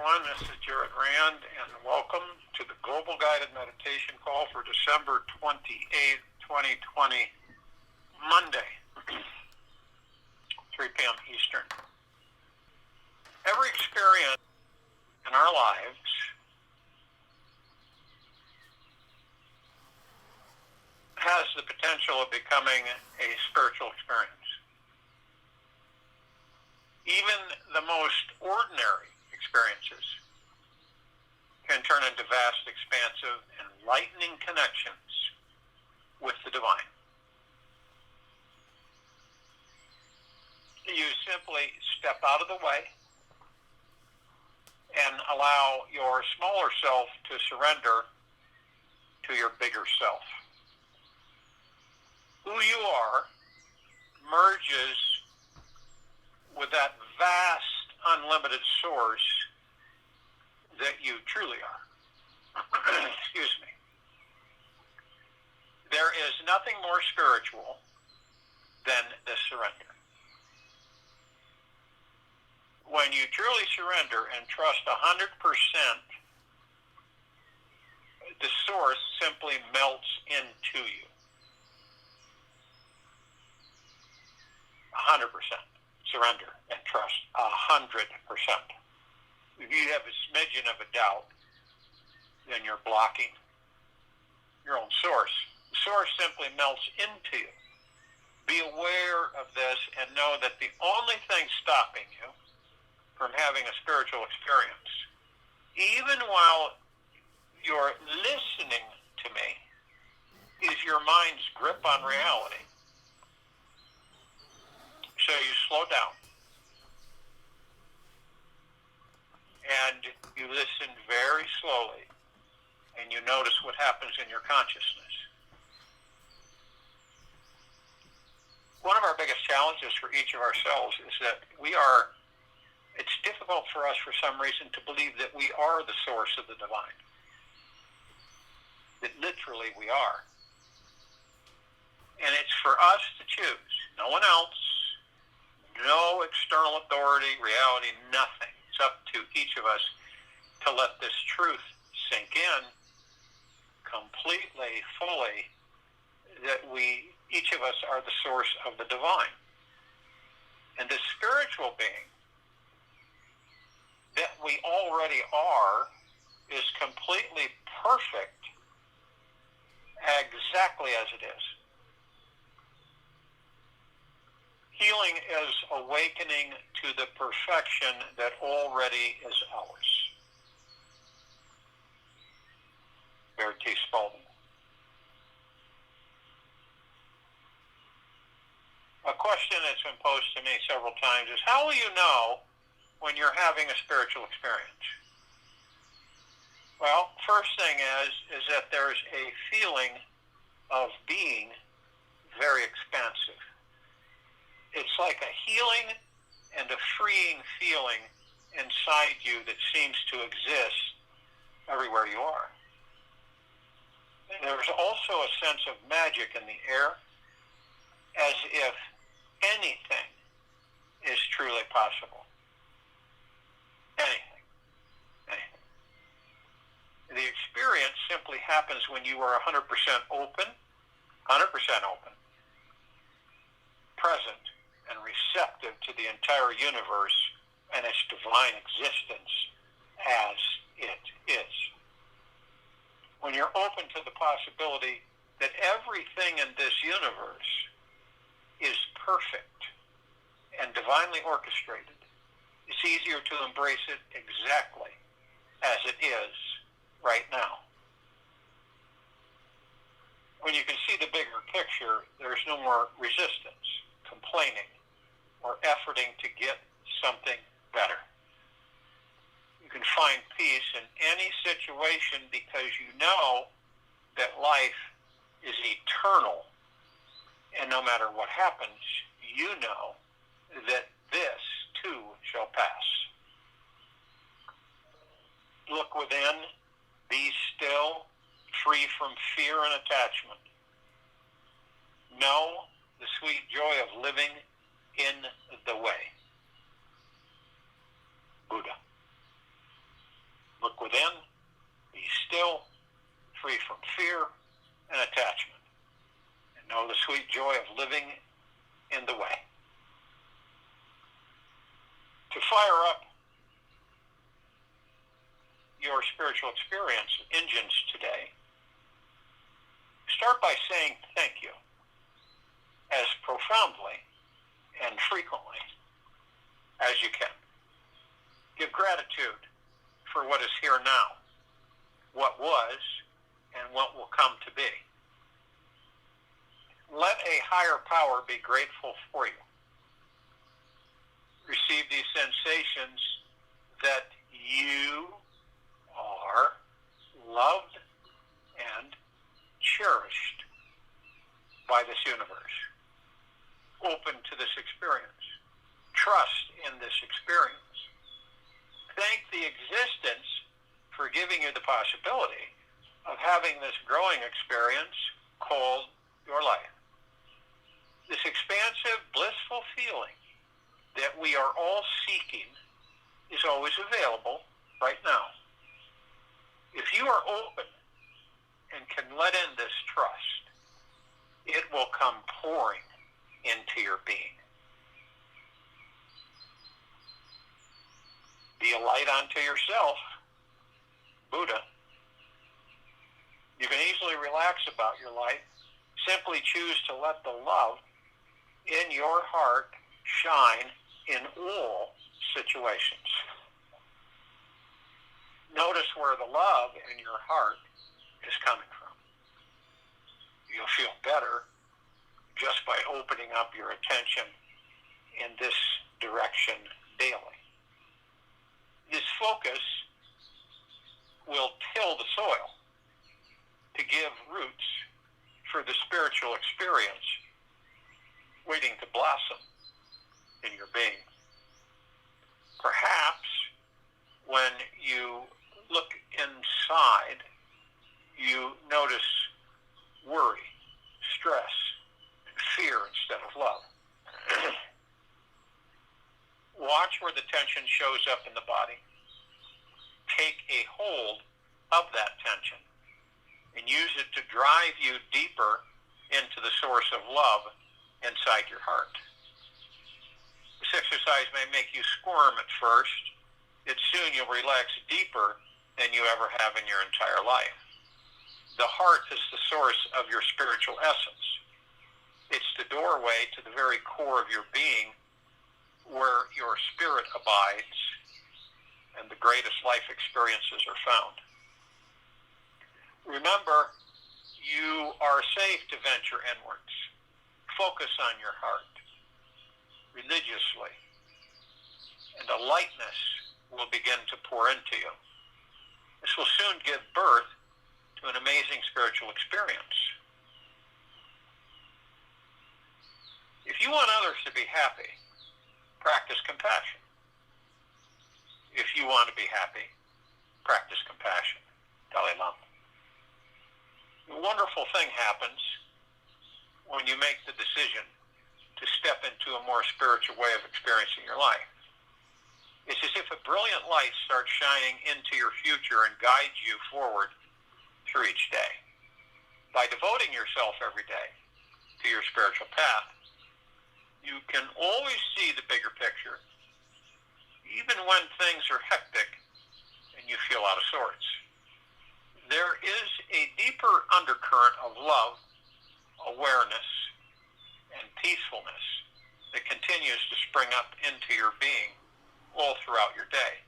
everyone. This is Jared Rand, and welcome to the Global Guided Meditation Call for December 28th, 2020, Monday, 3 p.m. Eastern. Every experience in our lives has the potential of becoming a spiritual experience. Even the most ordinary experiences can turn into vast, expansive, enlightening connections with the divine. You simply step out of the way and allow your smaller self to surrender to your bigger self. Who you are merges with that vast, unlimited source that you truly are. Excuse me. There is nothing more spiritual than this surrender. When you truly surrender and trust 100%, the source simply melts into you. 100%. Surrender and trust 100%. If you have a smidgen of a doubt, then you're blocking your own source. The source simply melts into you. Be aware of this and know that the only thing stopping you from having a spiritual experience, even while you're listening to me, is your mind's grip on reality. So you slow down and you listen very slowly and you notice what happens in your consciousness. One of our biggest challenges for each of ourselves is that it's difficult for us for some reason to believe that we are the source of the divine. That literally we are. And it's for us to choose, no one else. No external authority, reality, nothing. It's up to each of us to let this truth sink in completely, fully, that each of us are the source of the divine. And the spiritual being that we already are is completely perfect exactly as it is. Healing is awakening to the perfection that already is ours. Barry T. Spalding. A question that's been posed to me several times is, how will you know when you're having a spiritual experience? Well, first thing is that there's a feeling of being very expansive. It's like a healing and a freeing feeling inside you that seems to exist everywhere you are. And there's also a sense of magic in the air, as if anything is truly possible. Anything. The experience simply happens when you are 100% open, present, and receptive to the entire universe and its divine existence as it is. When you're open to the possibility that everything in this universe is perfect and divinely orchestrated, it's easier to embrace it exactly as it is right now. When you can see the bigger picture, there's no more resistance, complaining, or efforting to get something better. You can find peace in any situation because you know that life is eternal, and no matter what happens, you know that this too shall pass. Look within, be still, free from fear and attachment. Know the sweet joy of living in the way. Buddha. still, free from fear and attachment, and know the sweet joy of living in the way. To fire up your spiritual experience engines today, start by saying thank you as profoundly and frequently as you can. Give gratitude for what is here now, what was, and what will come to be. Let a higher power be grateful for you. Receive these sensations that you are loved and cherished by this universe. Open to this experience. Trust in this experience. Thank the existence for giving you the possibility of having this growing experience called your life. This expansive, blissful feeling that we are all seeking is always available right now. If you are open and can let in this trust, it will come pouring into your being. Be a light unto yourself, Buddha. You can easily relax about your life. Simply choose to let the love in your heart shine in all situations. Notice where the love in your heart is coming from. You'll feel better just by opening up your attention in this direction daily. This focus will till the soil to give roots for the spiritual experience waiting to blossom in your being. Perhaps when you look inside, you notice worry, stress, and fear instead of love. Watch where the tension shows up in the body. Take a hold of that tension and use it to drive you deeper into the source of love inside your heart. This exercise may make you squirm at first, yet soon you'll relax deeper than you ever have in your entire life. The heart is the source of your spiritual essence. It's the doorway to the very core of your being, where your spirit abides and the greatest life experiences are found. Remember, you are safe to venture inwards. Focus on your heart religiously, and a lightness will begin to pour into you. This will soon give birth to an amazing spiritual experience. If you want others to be happy, practice compassion. If you want to be happy, practice compassion. Dalai Lama. A wonderful thing happens when you make the decision to step into a more spiritual way of experiencing your life. It's as if a brilliant light starts shining into your future and guides you forward through each day. By devoting yourself every day to your spiritual path, you can always see the bigger picture, even when things are hectic and you feel out of sorts. There is a deeper undercurrent of love, awareness, and peacefulness that continues to spring up into your being all throughout your day.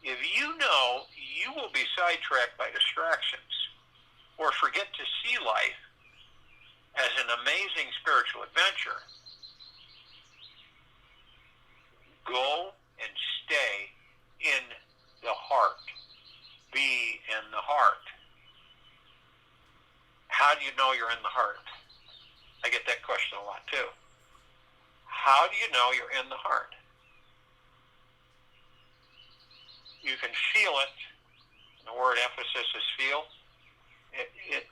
If you know you will be sidetracked by distractions or forget to see life as an amazing spiritual adventure, go and stay in the heart. Be in the heart. How do you know you're in the heart? I get that question a lot too. How do you know you're in the heart? You can feel it. The word emphasis is feel. It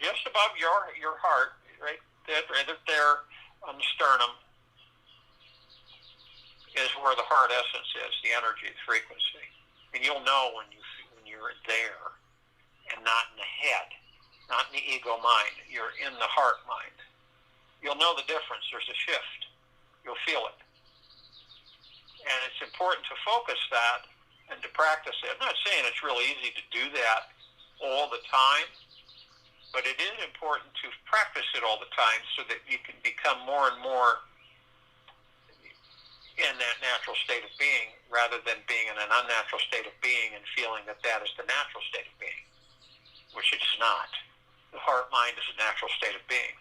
just above your heart, right there on the sternum, is where the heart essence is, the energy, the frequency. And you'll know when you're there. and not in the head, not in the ego mind. You're in the heart mind. You'll know the difference. There's a shift. You'll feel it. And it's important to focus that and to practice it. I'm not saying it's real easy to do that all the time, but it is important to practice it all the time so that you can become more and more in that natural state of being rather than being in an unnatural state of being and feeling that that is the natural state of being, which it is not. The heart mind is a natural state of being.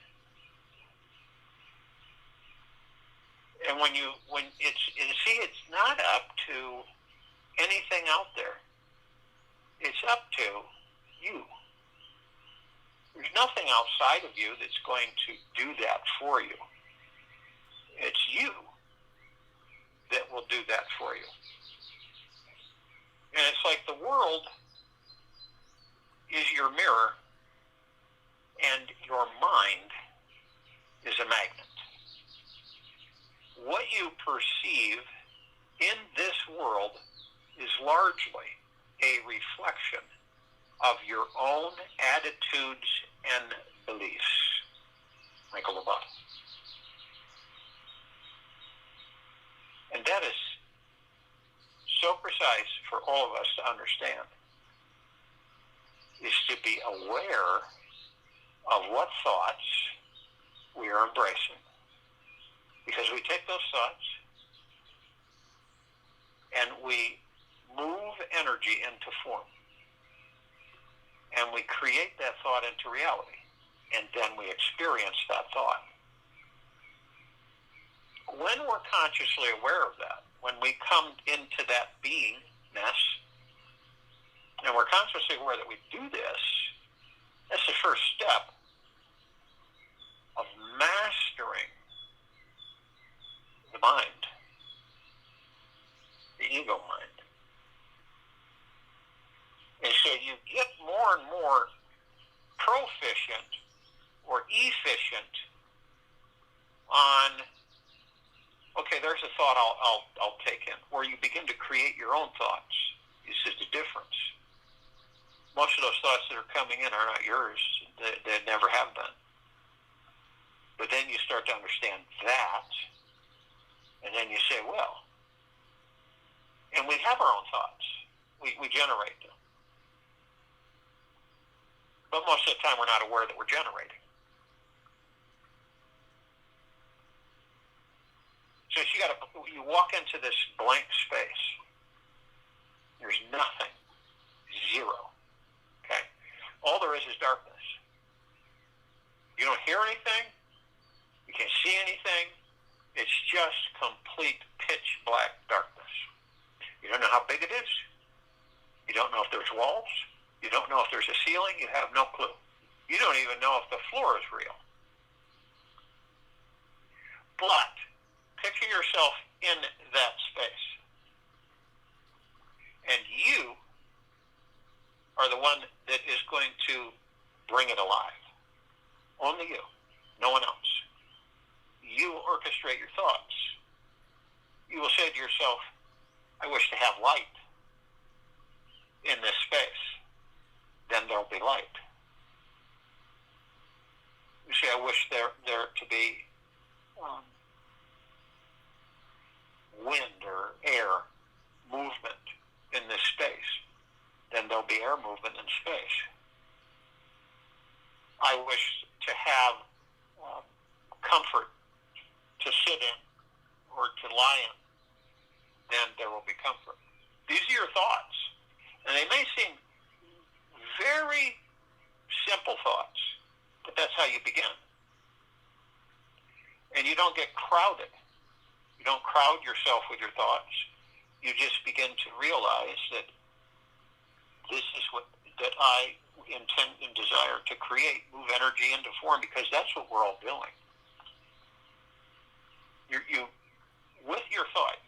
And it's not up to anything out there. It's up to you. There's nothing outside of you that's going to do that for you. It's you that will do that for you. And it's like the world is your mirror and your mind is a magnet. What you perceive in this world is largely a reflection of your own attitudes and beliefs. Michael LeBlanc. And that is so precise for all of us to understand, is to be aware of what thoughts we are embracing. Because we take those thoughts and we move energy into form. And we create that thought into reality. And then we experience that thought. When we're consciously aware of that, when we come into that beingness, and we're consciously aware that we do this, that's the first step of mastering the mind, the ego mind. And so you get more and more proficient or efficient on, okay, there's a thought I'll take in, or you begin to create your own thoughts. This is the difference. Most of those thoughts that are coming in are not yours. They never have been. But then you start to understand that, and then you say, well, and we have our own thoughts. We generate them. But most of the time we're not aware that we're generating. So you walk into this blank space. There's nothing. Zero. Okay? All there is darkness. You don't hear anything. You can't see anything. It's just complete pitch black darkness. You don't know how big it is. You don't know if there's walls. You don't know if there's a ceiling. You have no clue. You don't even know if the floor is real. But picture yourself in that space. And you are the one that is going to bring it alive. Only you. No one else. You orchestrate your thoughts. You will say to yourself, I wish to have light in this space. Then there'll be light. You say, I wish there to be wind or air movement in this space. Then there'll be air movement in space. I wish to have comfort to sit in or to lie in. Then there will be comfort. These are your thoughts. And they may seem very simple thoughts, but that's how you begin. And you don't get crowded. You don't crowd yourself with your thoughts. You just begin to realize that this is that I intend and desire to create, move energy into form, because that's what we're all doing. You with your thoughts,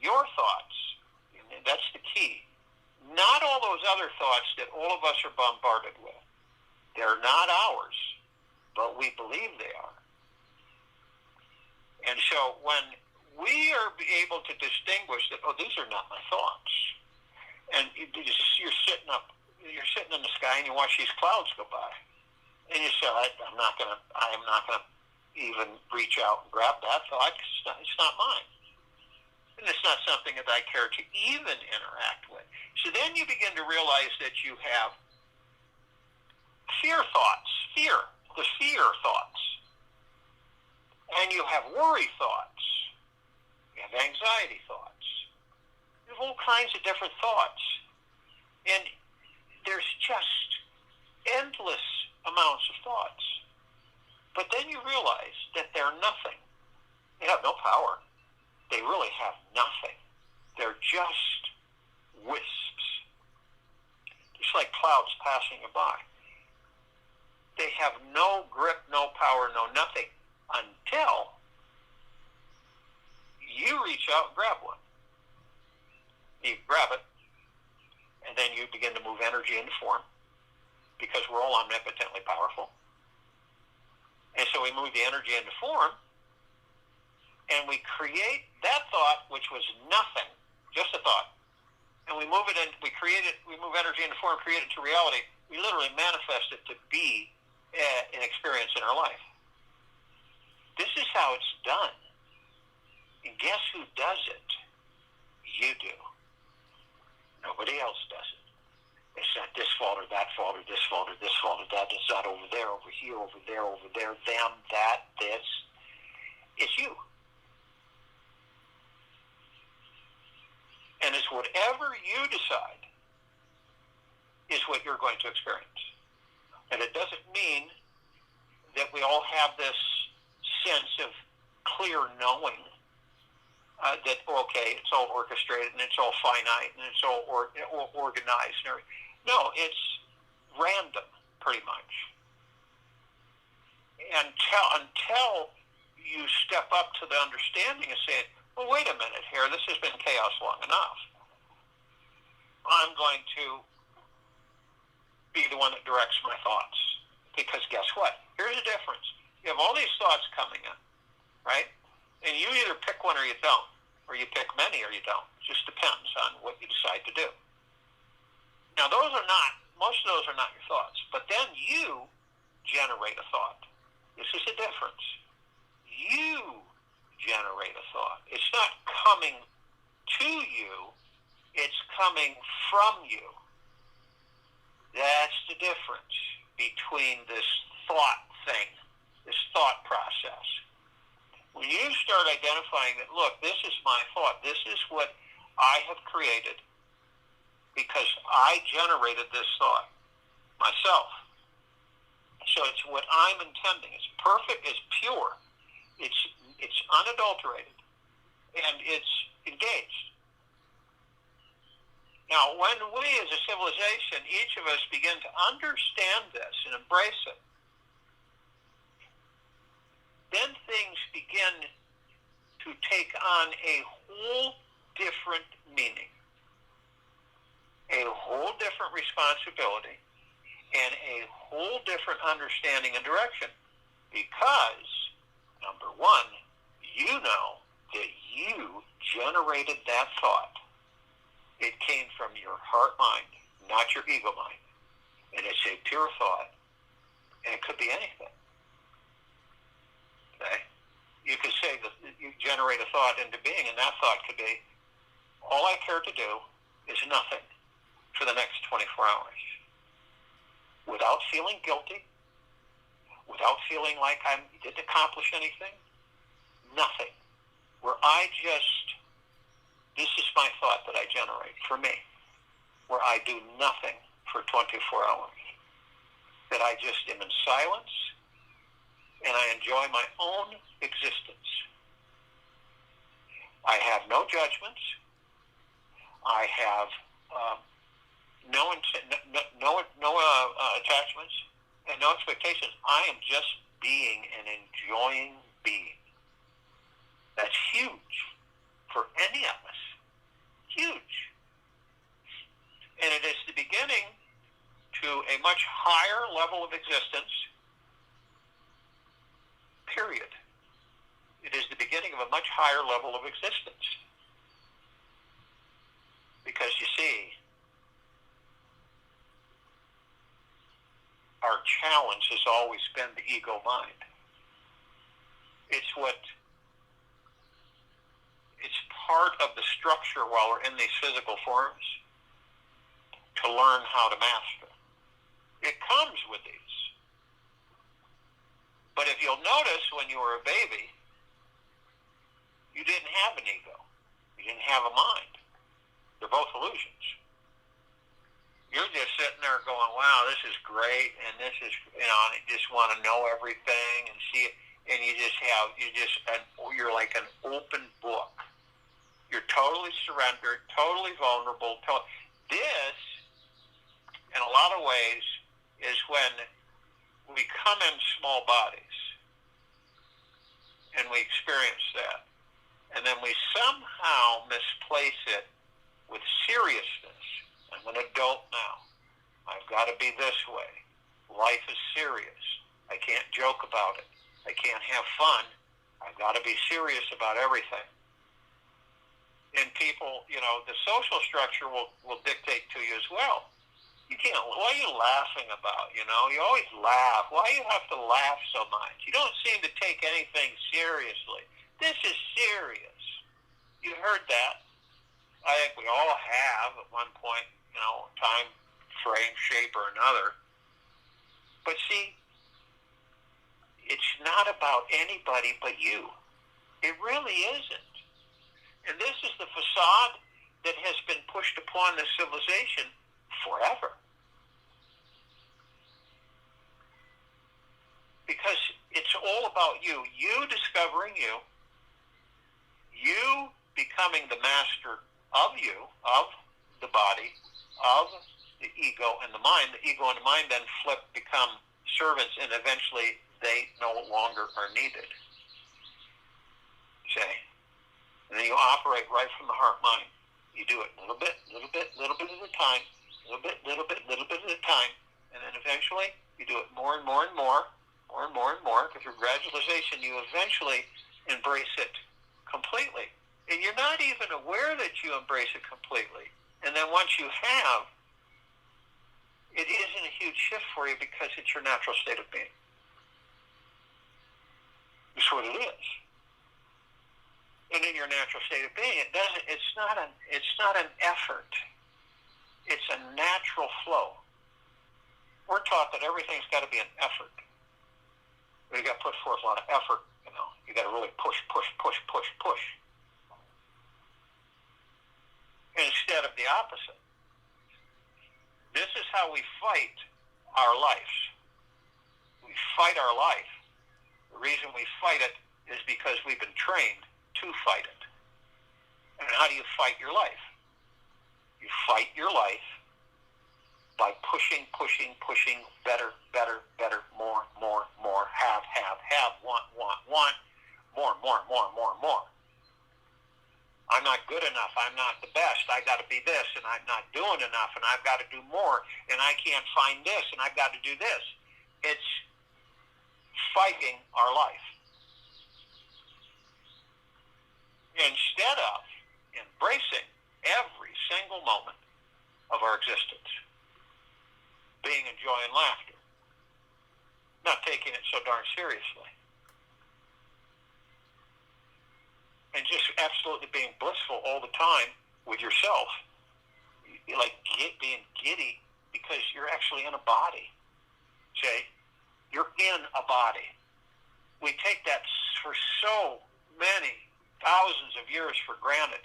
that's the key. Not all those other thoughts that all of us are bombarded with. They're not ours, but we believe they are. And so when we are able to distinguish that, oh, these are not my thoughts, and you're sitting up, you you're sitting in the sky and you watch these clouds go by, and you say, I'm not gonna even reach out and grab that thought. It's not mine. And it's not something that I care to even interact with. So then you begin to realize that you have fear thoughts, the fear thoughts. And you have worry thoughts. You have anxiety thoughts. You have all kinds of different thoughts. And there's just endless amounts of thoughts. But then you realize that they're nothing. They have no power. They really have nothing. They're just wisps. Just like clouds passing by. They have no grip, no power, no nothing until you reach out and grab one. You grab it, and then you begin to move energy into form because we're all omnipotently powerful. And so we move the energy into form, and we create that thought, which was nothing, just a thought, and we move it in, we move energy into form, create it to reality. We literally manifest it to be an experience in our life. This is how it's done. And guess who does it? You do. Nobody else does it. It's not this fault or that fault or this fault or this fault or that. It's not over there, over here, over there, them, that, this. It's you. And it's whatever you decide is what you're going to experience. And it doesn't mean that we all have this sense of clear knowing that, okay, it's all orchestrated and it's all finite and it's all organized. And everything. No, it's random, pretty much. Until you step up to the understanding and say, well, wait a minute here, this has been chaos long enough. I'm going to be the one that directs my thoughts. Because guess what? Here's the difference. You have all these thoughts coming in, right? And you either pick one or you don't. Or you pick many or you don't. It just depends on what you decide to do. Now, most of those are not your thoughts. But then you generate a thought. This is the difference. You generate a thought. It's not coming to you. It's coming from you. That's the difference between this thought thing, this thought process. When you start identifying that, look, this is my thought, this is what I have created because I generated this thought myself. So it's what I'm intending. It's perfect, it's pure, it's unadulterated, and it's engaged. Now, when we as a civilization, each of us begin to understand this and embrace it, then things begin to take on a whole different meaning, a whole different responsibility, and a whole different understanding and direction. Because, number one, you know that you generated that thought. It came from your heart mind, not your ego mind. And it's a pure thought. And it could be anything. Okay? You could say that you generate a thought into being, and that thought could be, all I care to do is nothing for the next 24 hours. Without feeling guilty, without feeling like I didn't accomplish anything, nothing. Where I just, this is my thought that I generate for me, where I do nothing for 24 hours. That I just am in silence, and I enjoy my own existence. I have no judgments. I have no attachments and no expectations. I am just being and enjoying being. That's huge for any of us. Huge. And it is the beginning to a much higher level of existence, period. It is the beginning of a much higher level of existence. Because you see, challenge has always been the ego mind. It's part of the structure while we're in these physical forms to learn how to master. It comes with these. But if you'll notice, when you were a baby, you didn't have an ego. You didn't have a mind. They're both illusions. You're just sitting there going, wow, this is great, and this is, you just want to know everything and see it, and you're like an open book. You're totally surrendered, totally vulnerable. This, in a lot of ways, is when we come in small bodies, and we experience that, and then we somehow misplace it with seriousness. I'm an adult now. I've got to be this way. Life is serious. I can't joke about it. I can't have fun. I've got to be serious about everything. And people, the social structure will dictate to you as well. You can't, what are you laughing about? You always laugh. Why do you have to laugh so much? You don't seem to take anything seriously. This is serious. You heard that. I think we all have at one point, time frame, shape, or another. But see, it's not about anybody but you. It really isn't. And this is the facade that has been pushed upon this civilization forever. Because it's all about you. You discovering you. You becoming the master of you, of the body, of the ego and the mind. The ego and the mind then become servants, and eventually they no longer are needed. Okay? And then you operate right from the heart mind. You do it little bit at a time, little bit at a time, and then eventually you do it more and more, because through gradualization you eventually embrace it completely. And you're not even aware that you embrace it completely. And then once you have, it isn't a huge shift for you because it's your natural state of being. It's what it is. And in your natural state of being, it's not an effort. It's a natural flow. We're taught that everything's got to be an effort. You got to put forth a lot of effort, You got to really push. Instead of the opposite. This is how we fight our lives. We fight our life. The reason we fight it is because we've been trained to fight it. And how do you fight your life? You fight your life by pushing, better, more, have, want, more. I'm not good enough. I'm not the best. I got to be this, and I'm not doing enough, and I've got to do more, and I can't find this, and I've got to do this. It's fighting our life. Instead of embracing every single moment of our existence, being in joy and laughter, not taking it so darn seriously, and just absolutely being blissful all the time with yourself, like being giddy because you're actually in a body. Okay? You're in a body. We take that for so many thousands of years for granted.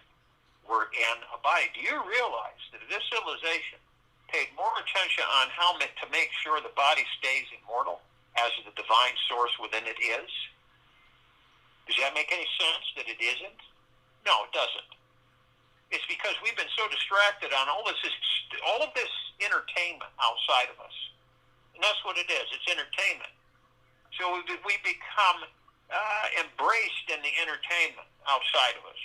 We're in a body. Do you realize that this civilization paid more attention on how to make sure the body stays immortal as the divine source within it is? Does that make any sense that it isn't? No, it doesn't. It's because we've been so distracted on all of this entertainment outside of us. And that's what it is. It's entertainment. So we become embraced in the entertainment outside of us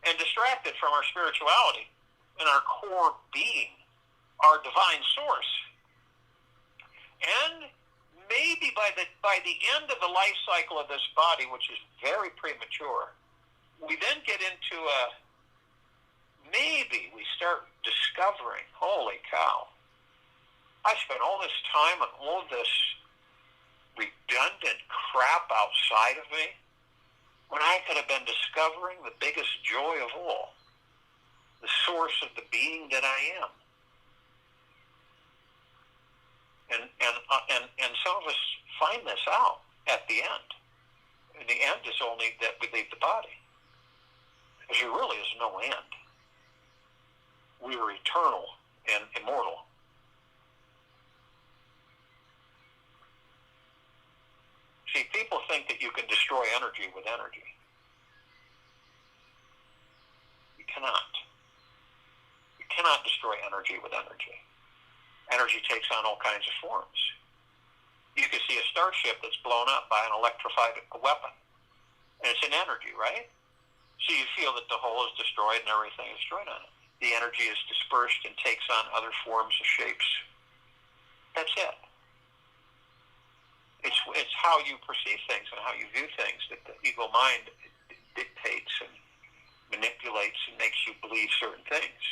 and distracted from our spirituality and our core being, our divine source. And maybe by the end of the life cycle of this body, which is very premature, we then get into maybe we start discovering, holy cow, I spent all this time on all this redundant crap outside of me when I could have been discovering the biggest joy of all, the source of the being that I am. And some of us find this out at the end. And the end is only that we leave the body. Because there really is no end. We are eternal and immortal. See, people think that you can destroy energy with energy. You cannot. You cannot destroy energy with energy. Energy takes on all kinds of forms. You can see a starship that's blown up by an electrified weapon. And it's an energy, right? So you feel that the whole is destroyed and everything is destroyed on it. The energy is dispersed and takes on other forms or shapes. That's it. It's how you perceive things and how you view things that the ego mind dictates and manipulates and makes you believe certain things.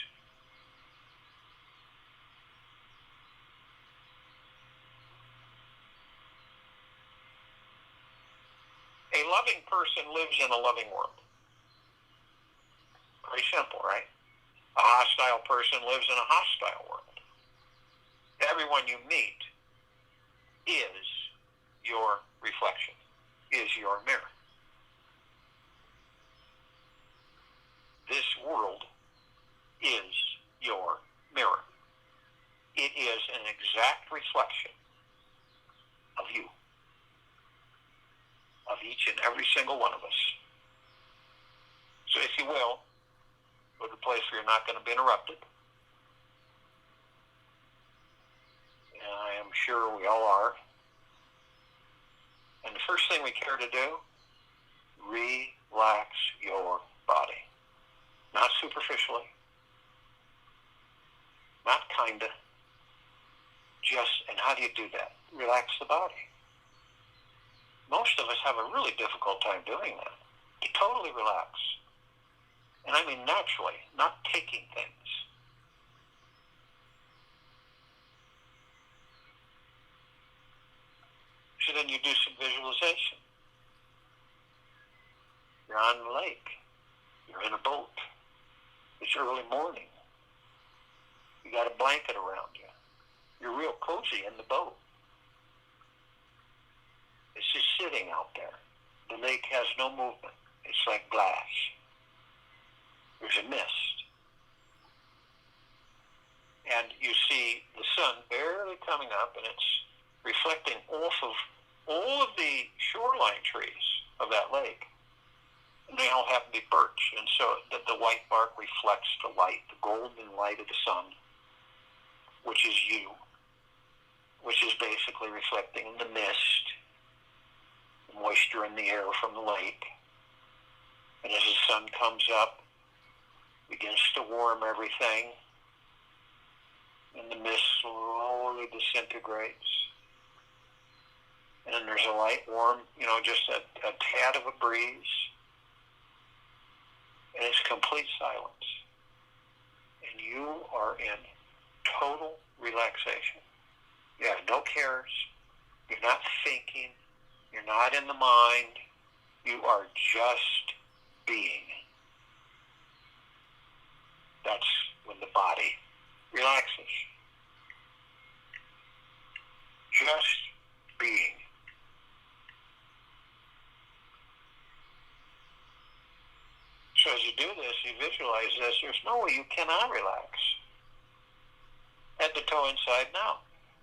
A loving person lives in a loving world. Pretty simple, right? A hostile person lives in a hostile world. Everyone you meet is your reflection, is your mirror. This world is your mirror. It is an exact reflection of you, of each and every single one of us. So if you will, go to a place where you're not going to be interrupted. And I am sure we all are. And the first thing we care to do, relax your body. Not superficially, not kinda, just, and how do you do that? Relax the body. Most of us have a really difficult time doing that. To totally relax. And I mean naturally, not taking things. So then you do some visualization. You're on the lake. You're in a boat. It's early morning. You got a blanket around you. You're real cozy in the boat. It's just sitting out there. The lake has no movement. It's like glass. There's a mist. And you see the sun barely coming up, and it's reflecting off of all of the shoreline trees of that lake. And they all happen to be birch, and so the white bark reflects the light, the golden light of the sun, which is you, which is basically reflecting the mist, the moisture in the air from the lake. And as the sun comes up, begins to warm everything, and the mist slowly disintegrates. And then there's a light, warm, just a tad of a breeze. And it's complete silence. And you are in total relaxation. You have no cares. You're not thinking. You're not in the mind. You are just being. That's when the body relaxes. Just being. So as you do this, you visualize this, there's no way you cannot relax. Head to toe, inside and out.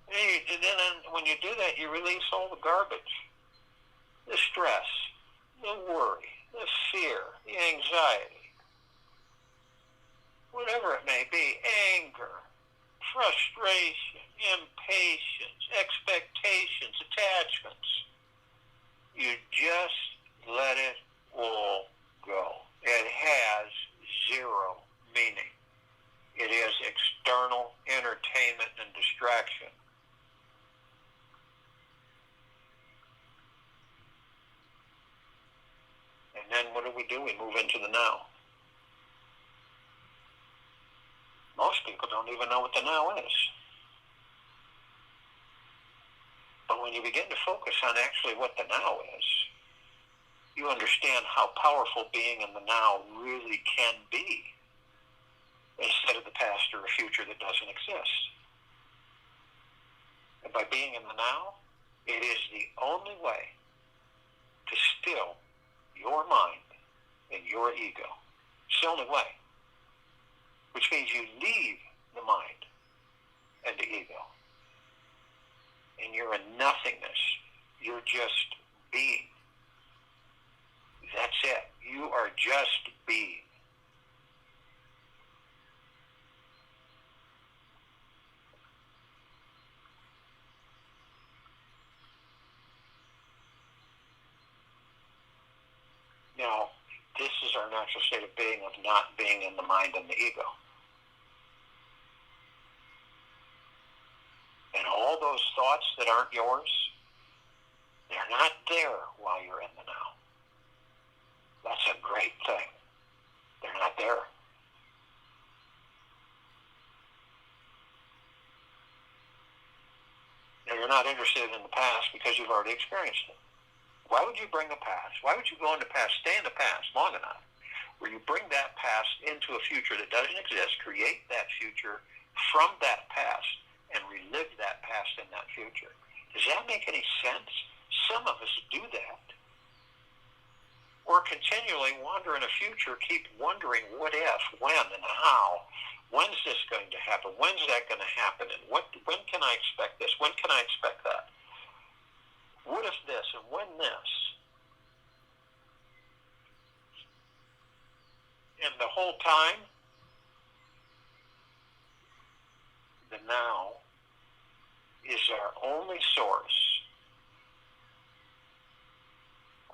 And then when you do that, you release all the garbage. The stress, the worry, the fear, the anxiety, whatever it may be, anger, frustration, impatience, expectations, attachments. You just let it all go. It has zero meaning. It is external entertainment and distraction. And then what do? We move into the now. Most people don't even know what the now is. But when you begin to focus on actually what the now is, you understand how powerful being in the now really can be, instead of the past or a future that doesn't exist. And by being in the now, it is the only way to still your mind and your ego. It's the only way. Which means you leave the mind and the ego. And you're in nothingness. You're just being. That's it. You are just being. Now, this is our natural state of being, of not being in the mind and the ego. And all those thoughts that aren't yours, they're not there while you're in the now. That's a great thing. They're not there. Now, you're not interested in the past because you've already experienced it. Why would you bring the past? Why would you go into the past, stay in the past long enough, where you bring that past into a future that doesn't exist, create that future from that past, and relive that past in that future? Does that make any sense? Some of us do that. Or continually wander in a future, keep wondering what if, when, and how. When's this going to happen? When's that going to happen? And when can I expect this? When can I expect that? What if this and when this? And the whole time, the now is our only source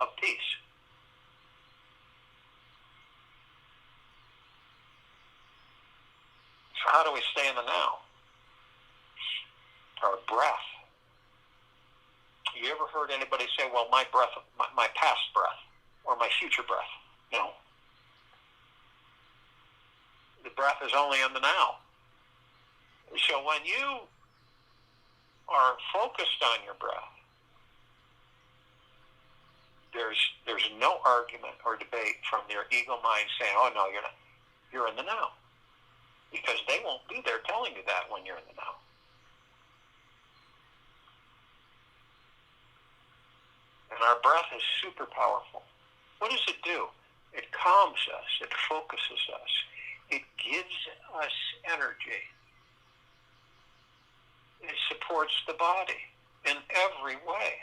of peace. So how do we stay in the now? Our breath. You ever heard anybody say, well, my breath, my past breath, or my future breath? No. The breath is only in the now. So when you are focused on your breath, there's no argument or debate from your ego mind saying, oh, no, you're not. You're in the now. Because they won't be there telling you that when you're in the now. And our breath is super powerful. What does it do? It calms us. It focuses us. It gives us energy. It supports the body in every way.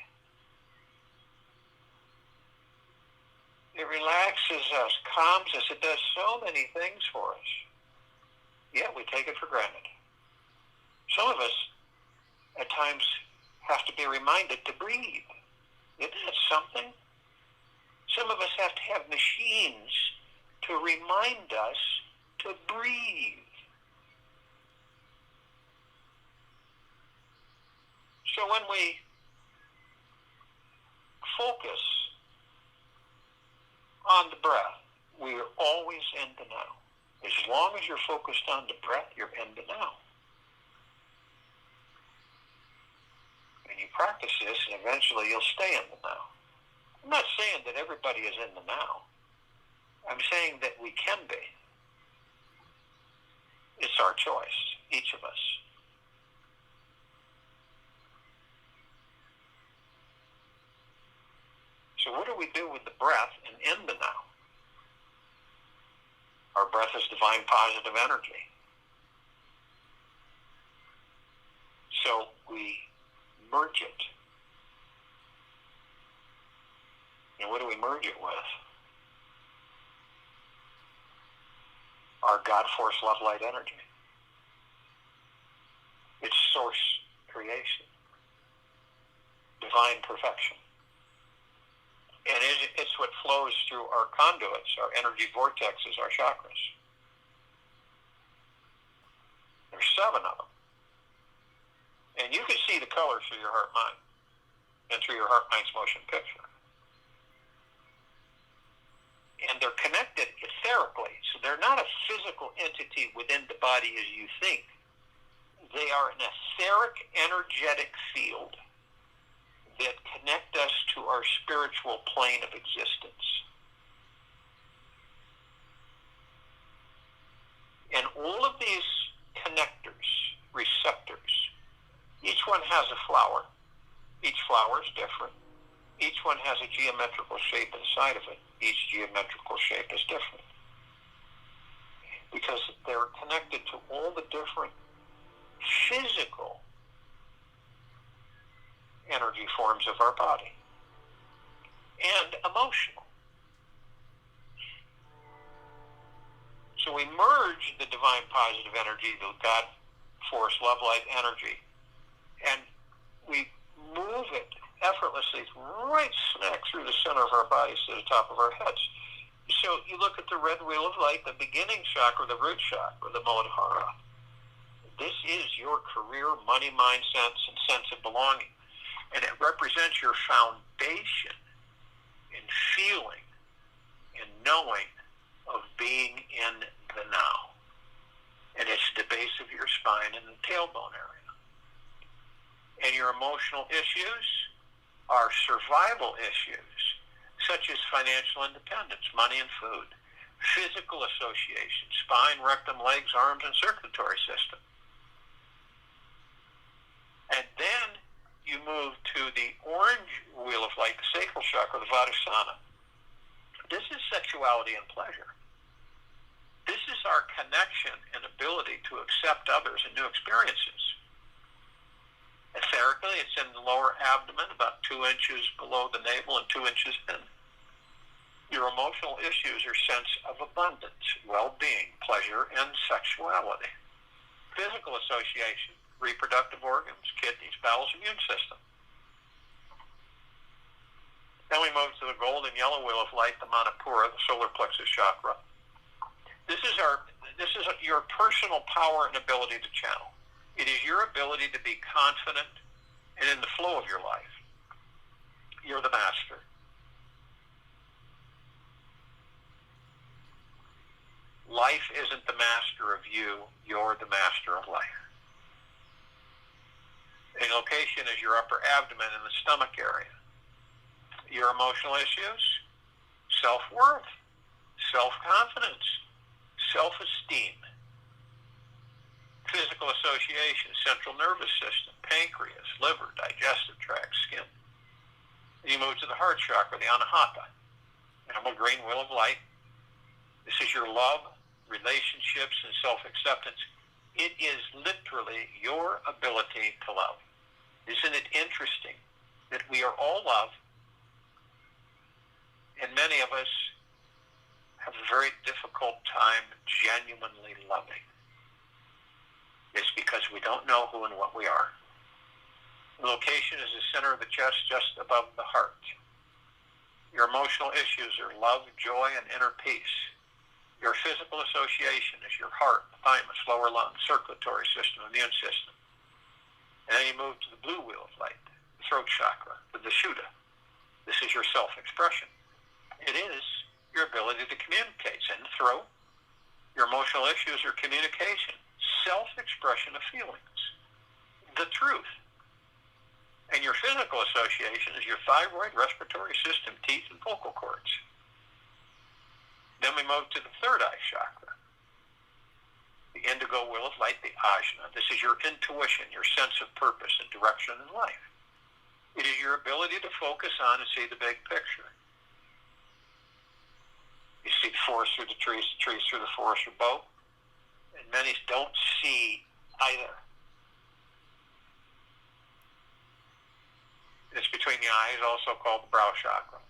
It relaxes us, calms us. It does so many things for us. Yet we take it for granted. Some of us, at times, have to be reminded to breathe. Isn't that something? Some of us have to have machines to remind us to breathe. So when we focus on the breath, we are always in the now. As long as you're focused on the breath, you're in the now. And you practice this, and eventually you'll stay in the now. I'm not saying that everybody is in the now. I'm saying that we can be. It's our choice, each of us. So what do we do with the breath and in the now? Our breath is divine positive energy. So we merge it. And what do we merge it with? Our God force love light energy. It's source creation. Divine perfection. And it's what flows through our conduits, our energy vortexes, our chakras. There's 7 of them. And you can see the colors through your heart-mind and through your heart-mind's motion picture. And they're connected etherically. So they're not a physical entity within the body as you think. They are an etheric, energetic field that connect us to our spiritual plane of existence. And all of these connectors, receptors, each one has a flower. Each flower is different. Each one has a geometrical shape inside of it. Each geometrical shape is different. Because they're connected to all the different physical energy forms of our body and emotional. So we merge the divine positive energy, the God force, love, light energy, and we move it effortlessly right smack through the center of our bodies to the top of our heads. So you look at the red wheel of light, the beginning chakra, the root chakra, the Muladhara. This is your career, money, mind, sense of belonging. And it represents your foundation in feeling and knowing of being in the now. And it's the base of your spine and the tailbone area. And your emotional issues are survival issues, such as financial independence, money and food, physical association, spine, rectum, legs, arms, and circulatory system. And then you move to the orange wheel of light, the sacral chakra, the Vadasana. This is sexuality and pleasure. This is our connection and ability to accept others and new experiences. Etherically, it's in the lower abdomen, about 2 inches below the navel and 2 inches in. Your emotional issues are sense of abundance, well-being, pleasure, and sexuality. Physical association, reproductive organs, kidneys, bowels, immune system. Then we move to the golden yellow wheel of light, the Manipura, the solar plexus chakra. This is your personal power and ability to channel. It is your ability to be confident and in the flow of your life. You're the master. Life isn't the master of you. You're the master of life. A location is your upper abdomen and the stomach area. Your emotional issues, self-worth, self-confidence, self-esteem. Physical association, central nervous system, pancreas, liver, digestive tract, skin. And you move to the heart chakra, the Anahata, emerald green wheel of light. This is your love, relationships, and self-acceptance. It is literally your ability to love. Isn't it interesting that we are all love, and many of us have a very difficult time genuinely loving? It's because we don't know who and what we are. The location is the center of the chest, just above the heart. Your emotional issues are love, joy, and inner peace. Your physical association is your heart, the thymus, lower lungs, circulatory system, immune system. And then you move to the blue wheel of light, the throat chakra, the Vishuddha. This is your self-expression. It is your ability to communicate. In the throat, your emotional issues are communication, self-expression of feelings, the truth. And your physical association is your thyroid, respiratory system, teeth, and vocal cords. Then we move to the third eye chakra, the indigo wheel of light, the ajna. This is your intuition, your sense of purpose and direction in life. It is your ability to focus on and see the big picture. You see the forest through the trees through the forest, or both. And many don't see either. It's between the eyes, also called the brow chakra.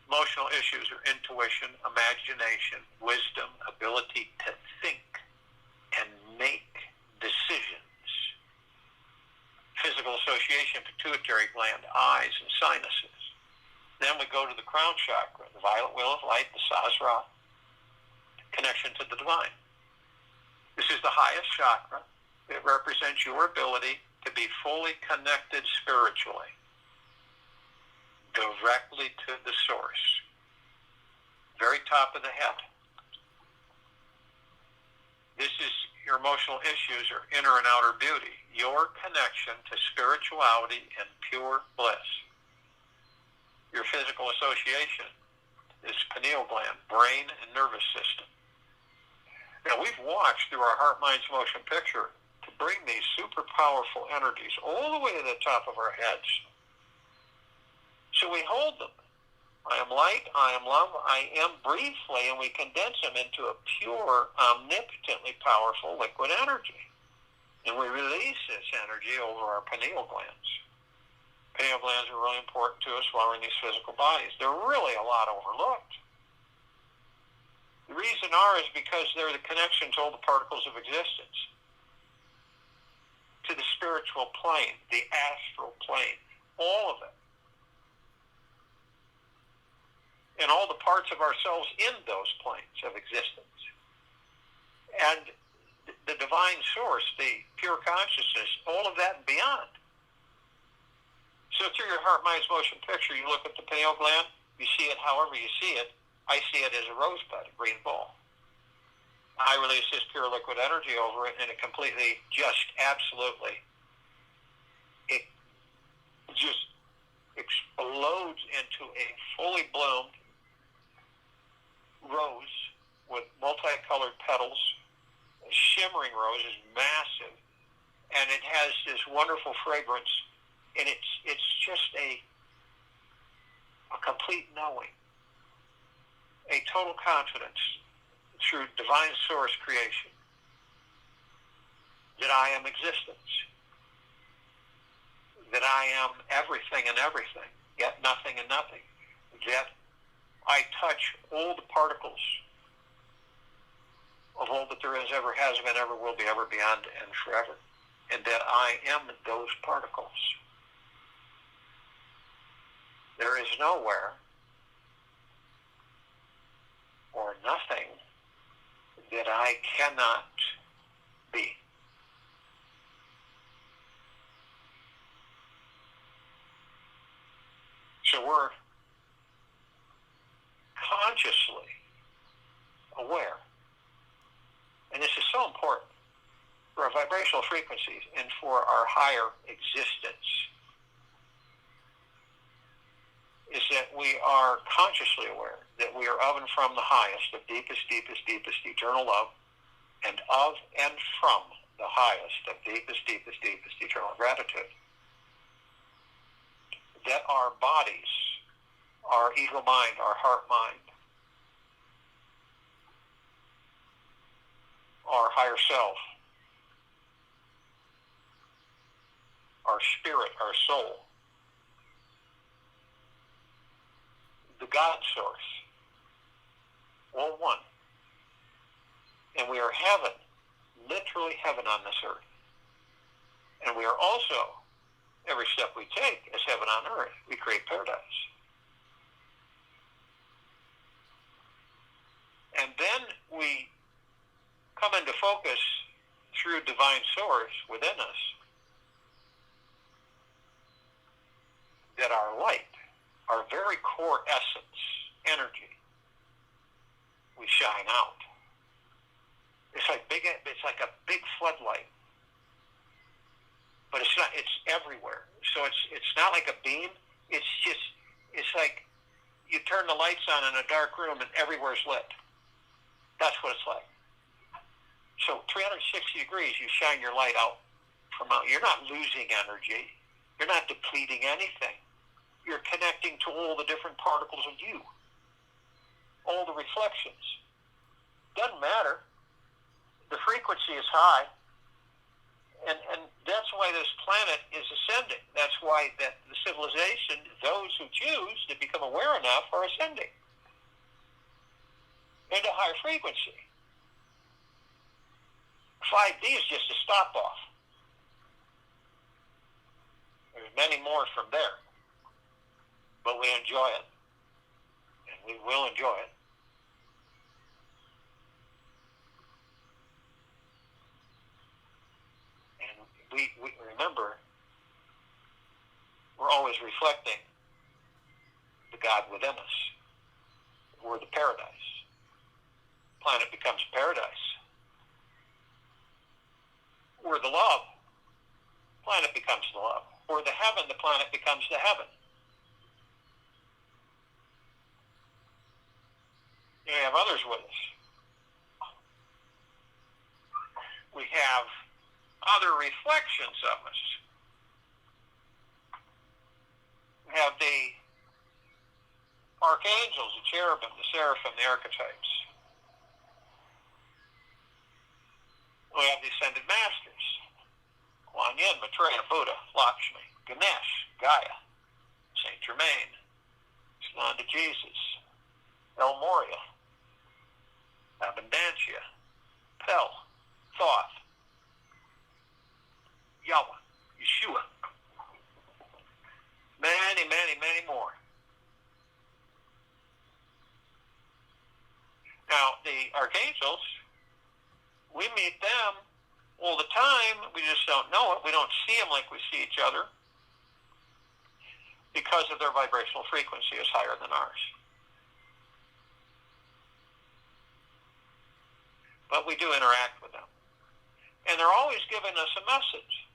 Emotional issues are intuition, imagination, wisdom, ability to think and make decisions. Physical association, pituitary gland, eyes, and sinuses. Then we go to the crown chakra, the violet wheel of light, the Sahasrara, connection to the divine. This is the highest chakra. It represents your ability to be fully connected spiritually, directly to the source, very top of the head. This is your emotional issues are inner and outer beauty. Your connection to spirituality and pure bliss. Your physical association is pineal gland, brain, and nervous system. Now, we've watched through our heart, minds, motion picture to bring these super powerful energies all the way to the top of our heads. So we hold them. I am light, I am love, I am briefly, and we condense them into a pure, omnipotently powerful liquid energy. And we release this energy over our pineal glands. Pineal glands are really important to us while we're in these physical bodies. They're really a lot overlooked. The reason is because they're the connection to all the particles of existence, to the spiritual plane, the astral plane, all of it. And all the parts of ourselves in those planes of existence. And the divine source, the pure consciousness, all of that and beyond. So through your heart, mind, motion picture, you look at the pineal gland, you see it however you see it. I see it as a rosebud, a green ball. I release this pure liquid energy over it, and it completely, just absolutely, it just explodes into a fully bloomed rose with multicolored petals. A shimmering rose is massive, and it has this wonderful fragrance, and it's just a complete knowing, a total confidence through divine source creation that I am existence, that I am everything and everything, yet nothing and nothing, that I touch all the particles of all that there is, ever has been, ever will be, ever beyond, and forever, and that I am those particles. There is nowhere or nothing that I cannot be. So we're consciously aware. And this is so important for our vibrational frequencies and for our higher existence, is that we are consciously aware that we are of and from the highest, the deepest, deepest, deepest eternal love, and of and from the highest, of deepest, deepest, deepest eternal gratitude. That our bodies, our ego mind, our heart mind, our higher self, our spirit, our soul, the God source, all one. And we are heaven, literally heaven on this earth. And we are also, every step we take as heaven on earth, we create paradise. And then we come into focus through divine source within us that our light, our very core essence, energy, we shine out. It's like a big floodlight, but it's not. It's everywhere. So it's not like a beam. It's like you turn the lights on in a dark room and everywhere's lit. That's what it's like. So 360 degrees, you shine your light out from out. You're not losing energy. You're not depleting anything. You're connecting to all the different particles of you, all the reflections. Doesn't matter. The frequency is high, and that's why this planet is ascending. That's why that the civilization, those who choose to become aware enough, are ascending into higher frequency. 5D is just a stop-off. There's many more from there. But we enjoy it. And we will enjoy it. And we remember, we're always reflecting the God within us. We're the paradise. Planet becomes paradise we're the love, the planet becomes the love. We're the heaven, the planet becomes the heaven. We have others with us. We have other reflections of us. We have the Archangels, the cherubim, the seraphim, the archetypes. We have the ascended masters. Kuan Yin, Maitreya, Buddha, Lakshmi, Ganesh, Gaia, Saint Germain, Sananda Jesus, El Moria, Abundantia, Pel, Thoth, Yahweh, Yeshua, many, many, many more. Now, the Archangels, we meet them all the time. We just don't know it. We don't see them like we see each other because of their vibrational frequency is higher than ours. But we do interact with them. And they're always giving us a message.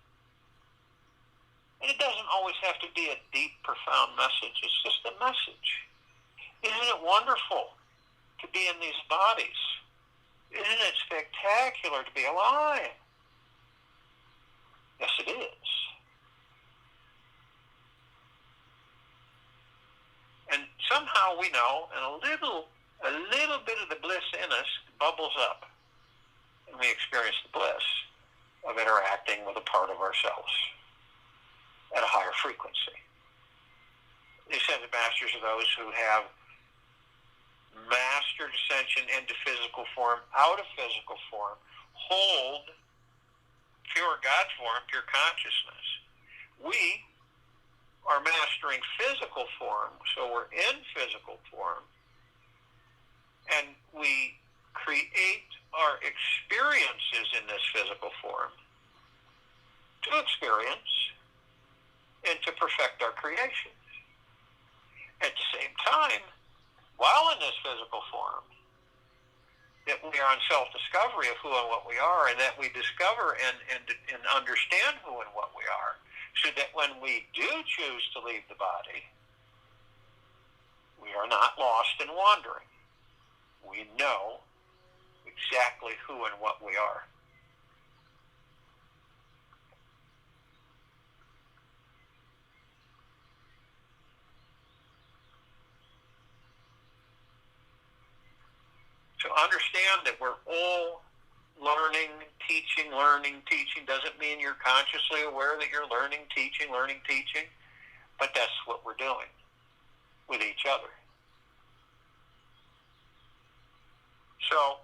And it doesn't always have to be a deep, profound message. It's just a message. Isn't it wonderful to be in these bodies? Isn't it spectacular to be alive? Yes, it is. And somehow we know, and a little bit of the bliss in us bubbles up. And we experience the bliss of interacting with a part of ourselves at a higher frequency. The ascended masters are those who have mastered ascension into physical form, out of physical form, hold pure God form, pure consciousness. We are mastering physical form, so we're in physical form, and we create our experiences in this physical form to experience and to perfect our creations. At the same time, while in this physical form, that we are on self-discovery of who and what we are, and that we discover and understand who and what we are, so that when we do choose to leave the body, we are not lost and wandering. We know exactly who and what we are. To understand that we're all learning, teaching, doesn't mean you're consciously aware that you're learning, teaching, but that's what we're doing with each other. So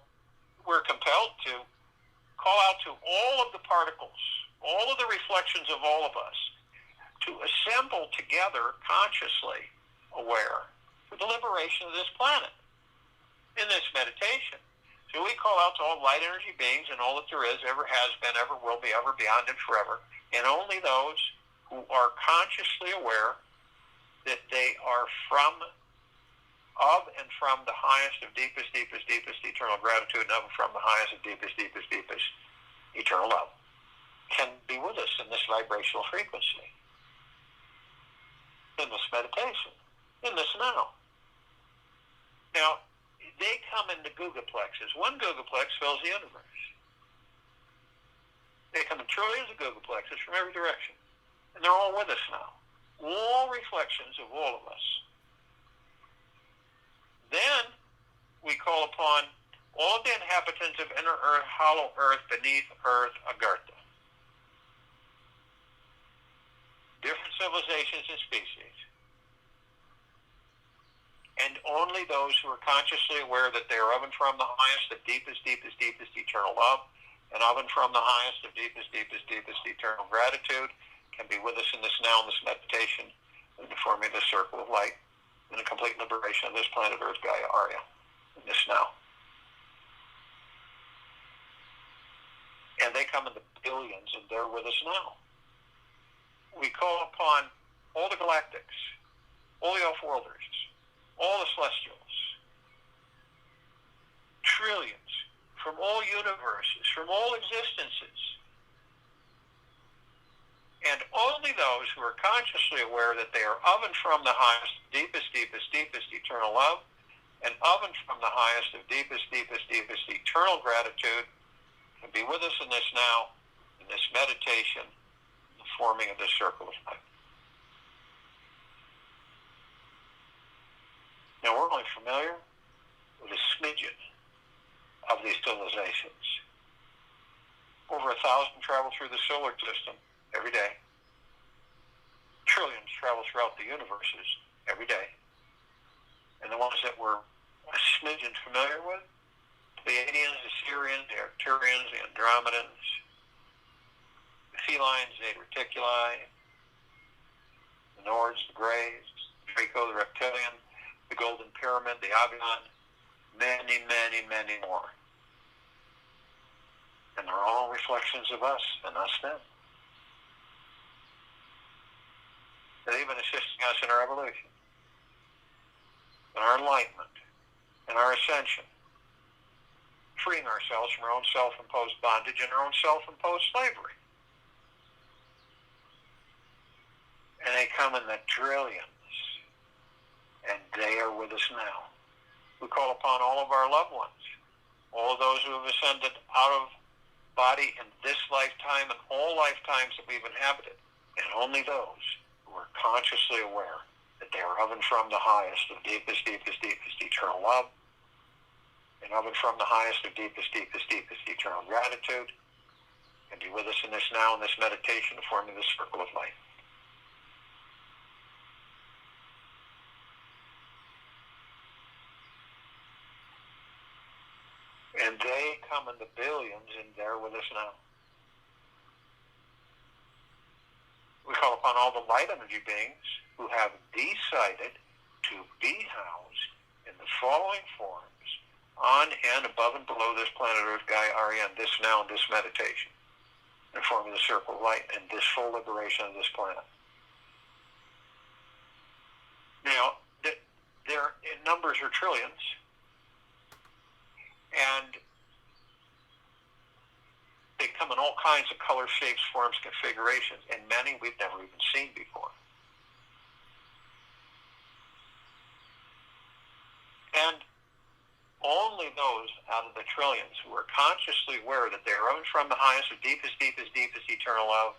we're compelled to call out to all of the particles, all of the reflections of all of us, to assemble together consciously aware for the liberation of this planet in this meditation. So we call out to all light energy beings and all that there is, ever has been, ever will be, ever beyond and forever, and only those who are consciously aware that they are from the highest of deepest eternal gratitude, and of and from the highest of deepest eternal love, can be with us in this vibrational frequency, in this meditation, in this now. Now, they come into gigaplexes. One gigaplex fills the universe. They come in trillions of gigaplexes from every direction. And they're all with us now. All reflections of all of us. Then we call upon all of the inhabitants of inner earth, hollow earth, beneath earth, Agartha. Different civilizations and species. And only those who are consciously aware that they are of and from the highest of deepest eternal love, and of and from the highest of deepest eternal gratitude, can be with us in this now, in this meditation, in the forming this circle of light, in the complete liberation of this planet Earth, Gaia, Arya, in this now. And they come in the billions, and they're with us now. We call upon all the galactics, all the off-worlders, all the celestials, trillions, from all universes, from all existences, consciously aware that they are of and from the highest, deepest, deepest, deepest eternal love, and of and from the highest of deepest, deepest, deepest eternal gratitude, and be with us in this now, in this meditation, the forming of this circle of light. Now, we're only familiar with a smidgen of these civilizations. Over 1,000 travel through the solar system every day. Trillions travel throughout the universes every day. And the ones that we're a smidgen familiar with, the Pleiadians, the Sirians, the Arcturians, the Andromedans, the felines, the Reticuli, the Nords, the Greys, the Draco, the Reptilian, the Golden Pyramid, the Avion, many, many, many more. And they're all reflections of us and us them. They're even assisting us in our evolution, in our enlightenment, in our ascension, freeing ourselves from our own self-imposed bondage and our own self-imposed slavery. And they come in the trillions, and they are with us now. We call upon all of our loved ones, all of those who have ascended out of body in this lifetime and all lifetimes that we've inhabited, and only those who are consciously aware that they are of and from the highest of deepest, deepest, deepest eternal love, and of and from the highest of deepest, deepest, deepest eternal gratitude, and be with us in this now, in this meditation, forming this circle of light. And they come in the billions, and they're with us now. We call upon all the light energy beings who have decided to be housed in the following forms on and above and below this planet Earth, Gaia, Arya, and this now, and this meditation, and forming the circle of light and this full liberation of this planet. Now, their numbers are trillions. And they come in all kinds of colors, shapes, forms, configurations, and many we've never even seen before. And only those out of the trillions who are consciously aware that they are of and from the highest of deepest, deepest, deepest eternal love,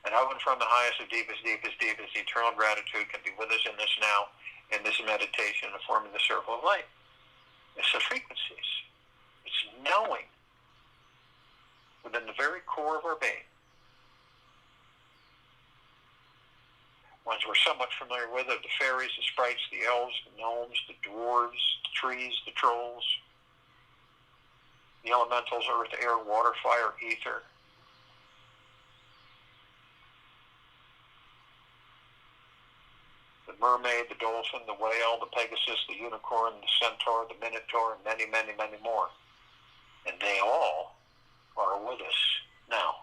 and of and from the highest of deepest, deepest, deepest eternal gratitude can be with us in this now, in this meditation, and forming the circle of light. It's the frequencies. It's knowing within the very core of our being. Ones we're somewhat familiar with are the fairies, the sprites, the elves, the gnomes, the dwarves, the trees, the trolls, the elementals, earth, air, water, fire, ether. The mermaid, the dolphin, the whale, the pegasus, the unicorn, the centaur, the minotaur, and many, many, many more. And they all are with us now.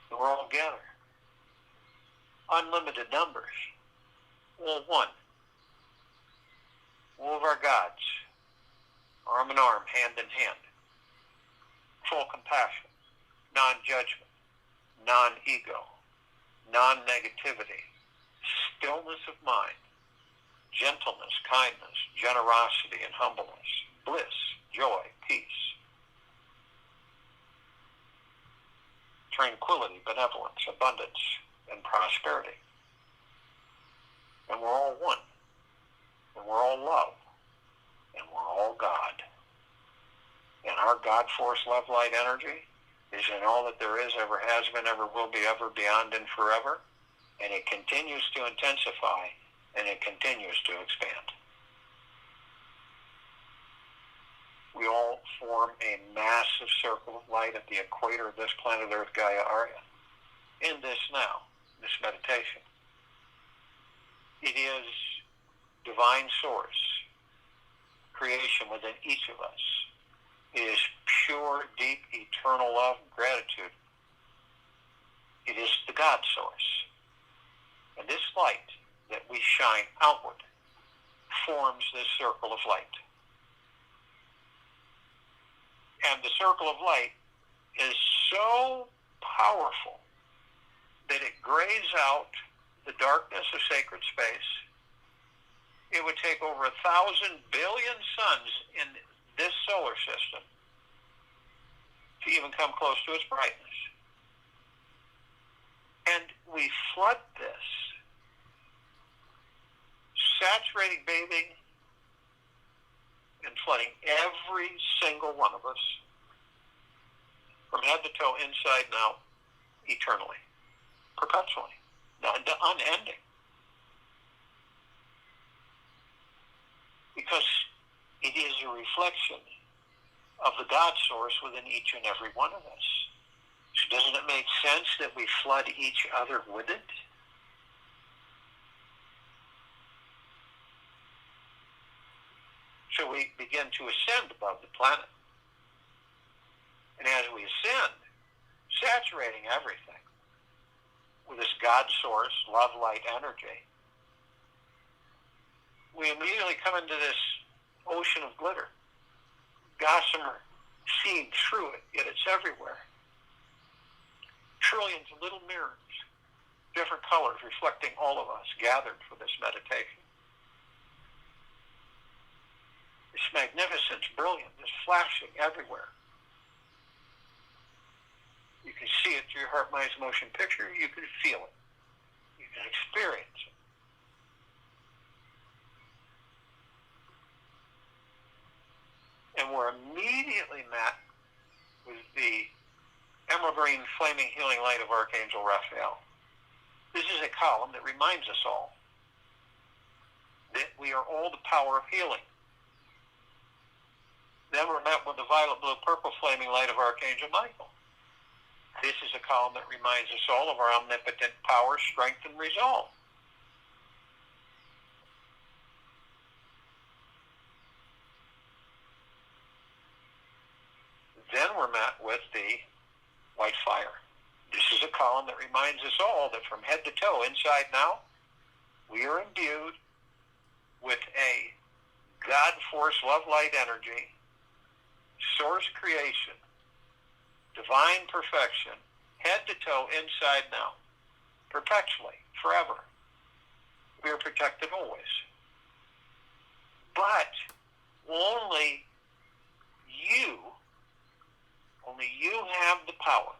And we're all together. Unlimited numbers. All one. All of our gods. Arm in arm, hand in hand. Full compassion. Non-judgment. Non-ego. Non-negativity. Stillness of mind. Gentleness, kindness, generosity, and humbleness, bliss, joy, peace, tranquility, benevolence, abundance, and prosperity. And we're all one, and we're all love, and we're all God. And our God force, love, light, energy is in all that there is, ever has been, ever will be, ever, beyond, and forever. And it continues to intensify, and it continues to expand. We all form a massive circle of light at the equator of this planet Earth, Gaia, Arya. In this now, this meditation. It is divine source, creation within each of us. It is pure, deep, eternal love and gratitude. It is the God source. And this light that we shine outward forms this circle of light. And the circle of light is so powerful that it grays out the darkness of sacred space. It would take over 1,000 billion suns in this solar system to even come close to its brightness. And we flood this, saturating, bathing, and flooding every single one of us from head to toe, inside and out, eternally, perpetually, unending. Because it is a reflection of the God source within each and every one of us. So doesn't it make sense that we flood each other with it? So we begin to ascend above the planet. And as we ascend, saturating everything with this God source, love, light, energy, we immediately come into this ocean of glitter. Gossamer seeing through it, yet it's everywhere. Trillions of little mirrors, different colors reflecting all of us gathered for this meditation. It's magnificent, brilliant, it's flashing everywhere. You can see it through your heart, mind, motion picture. You can feel it. You can experience it. And we're immediately met with the emerald green flaming healing light of Archangel Raphael. This is a column that reminds us all that we are all the power of healing. Then we're met with the violet, blue, purple flaming light of Archangel Michael. This is a column that reminds us all of our omnipotent power, strength, and resolve. Then we're met with the white fire. This is a column that reminds us all that from head to toe, inside and out, we are imbued with a God force, love, light, energy, source creation, divine perfection, head to toe, inside and out, perpetually, forever. We are protected always. But only you have the power.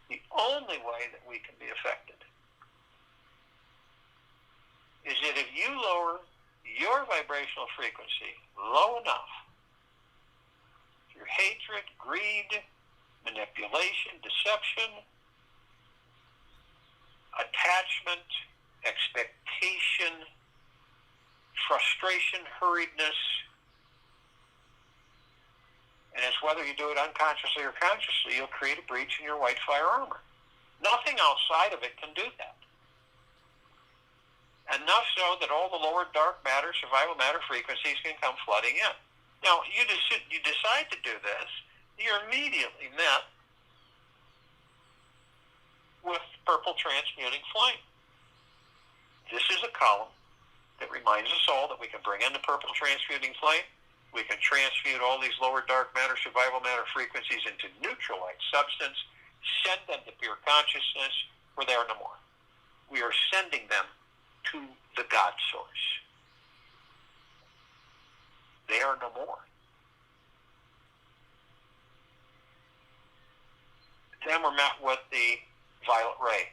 The only way that we can be affected is that if you lower your vibrational frequency low enough through hatred, greed, manipulation, deception, attachment, expectation, frustration, hurriedness, and it's whether you do it unconsciously or consciously, you'll create a breach in your white fire armor. Nothing outside of it can do that. Enough so that all the lower dark matter, survival matter frequencies can come flooding in. Now, you decide to do this, you're immediately met with purple transmuting flame. This is a column that reminds us all that we can bring in the purple transmuting flame. We can transmute all these lower dark matter, survival matter frequencies into neutral light substance, send them to pure consciousness, where they are no more. We are sending them to the God source. They are no more. Then we're met with the violet ray.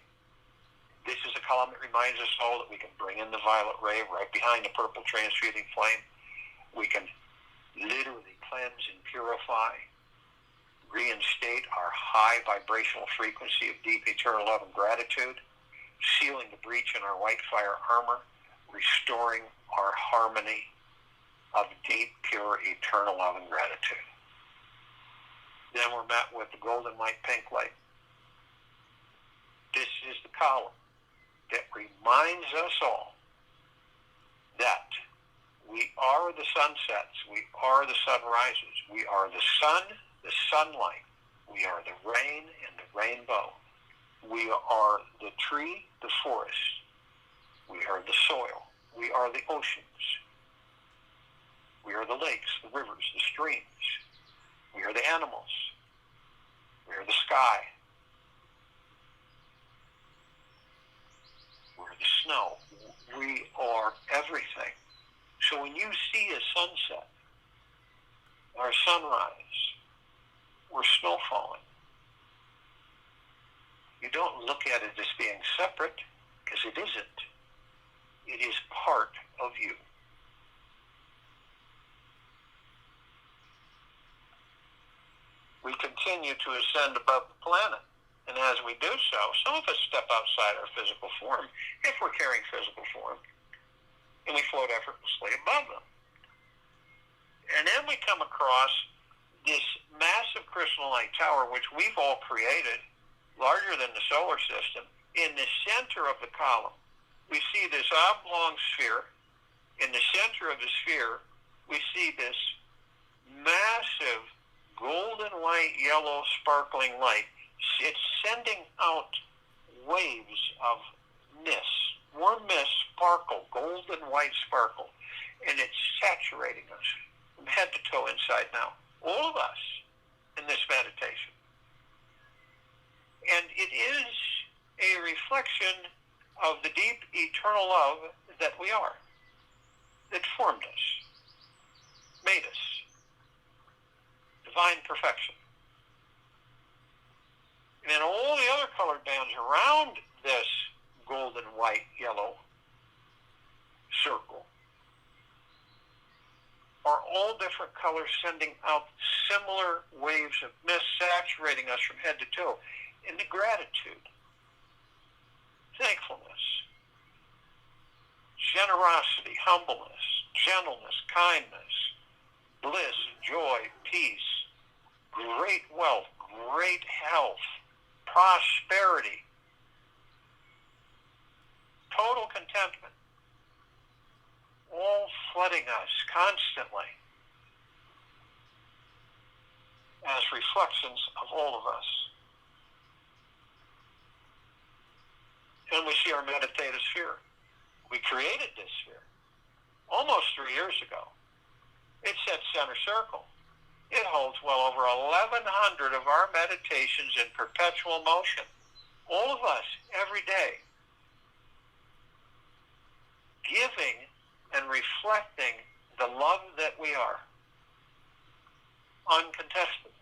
This is a column that reminds us all that we can bring in the violet ray right behind the purple transmuting flame. We can literally cleanse and purify, reinstate our high vibrational frequency of deep eternal love and gratitude, sealing the breach in our white fire armor, restoring our harmony of deep, pure, eternal love and gratitude. Then we're met with the golden light, pink light. This is the column that reminds us all that we are the sunsets, we are the sunrises, we are the sun, the sunlight, we are the rain and the rainbow, we are the tree, the forest, we are the soil, we are the oceans, we are the lakes, the rivers, the streams, we are the animals, we are the sky, or snow falling. You don't look at it as being separate, because it isn't. It is part of you. We continue to ascend above the planet. And as we do so, some of us step outside our physical form, if we're carrying physical form, and we float effortlessly above them. And then we come across this massive crystalline tower, which we've all created, larger than the solar system. In the center of the column, we see this oblong sphere. In the center of the sphere, we see this massive golden white, yellow, sparkling light. It's sending out waves of mist, warm mist, sparkle, golden white sparkle, and it's saturating us from head to toe inside now. All of us in this meditation. And it is a reflection of the deep eternal love that we are, that formed us, made us, divine perfection. And then all the other colored bands around this golden, white, yellow circle are all different colors, sending out similar waves of mist, saturating us from head to toe. In the gratitude, thankfulness, generosity, humbleness, gentleness, kindness, bliss, joy, peace, great wealth, great health, prosperity, total contentment, all flooding us constantly as reflections of all of us. And we see our meditative sphere. We created this sphere almost 3 years ago. It's at center circle. It holds well over 1,100 of our meditations in perpetual motion. All of us, every day, giving and reflecting the love that we are. Uncontested,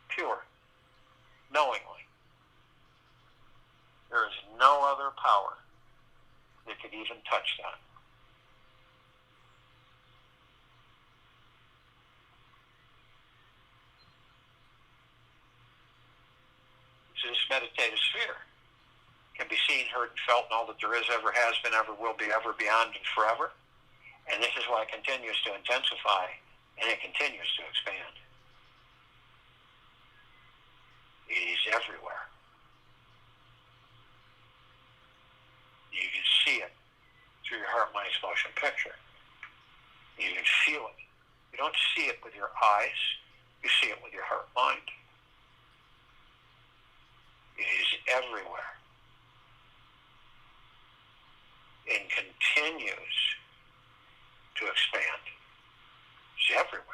pure, knowingly. There is no other power that could even touch that. This meditative sphere can be seen, heard, and felt in all that there is, ever has been, ever will be, ever, beyond, and forever. And this is why it continues to intensify, and it continues to expand. It is everywhere. You can see it through your heart, mind, motion picture. You can feel it. You don't see it with your eyes. You see it with your heart, mind. It is everywhere and continues to expand. It's everywhere.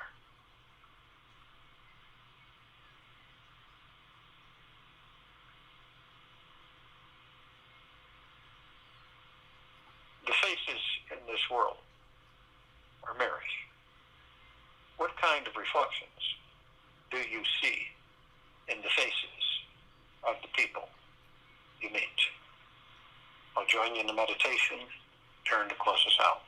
The faces in this world are mirrors. What kind of reflections do you see in the faces of the people you meet? I'll join you in the meditation. Turn to close us out.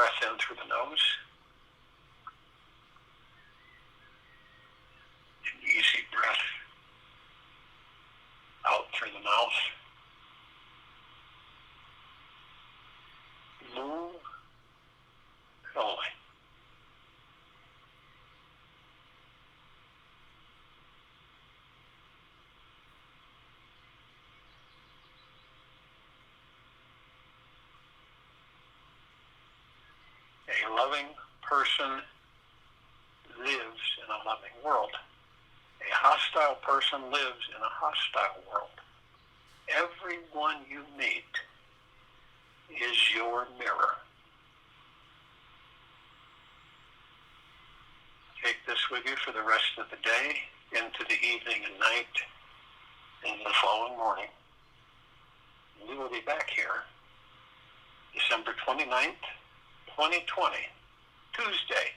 breath in through the nose. An easy breath out through the mouth. Move slowly. A loving person lives in a loving world. A hostile person lives in a hostile world. Everyone you meet is your mirror. Take this with you for the rest of the day, into the evening and night, and the following morning. We will be back here December 29th, 2020, Tuesday,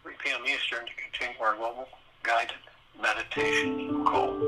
3 p.m. Eastern, to continue our global guided meditation call.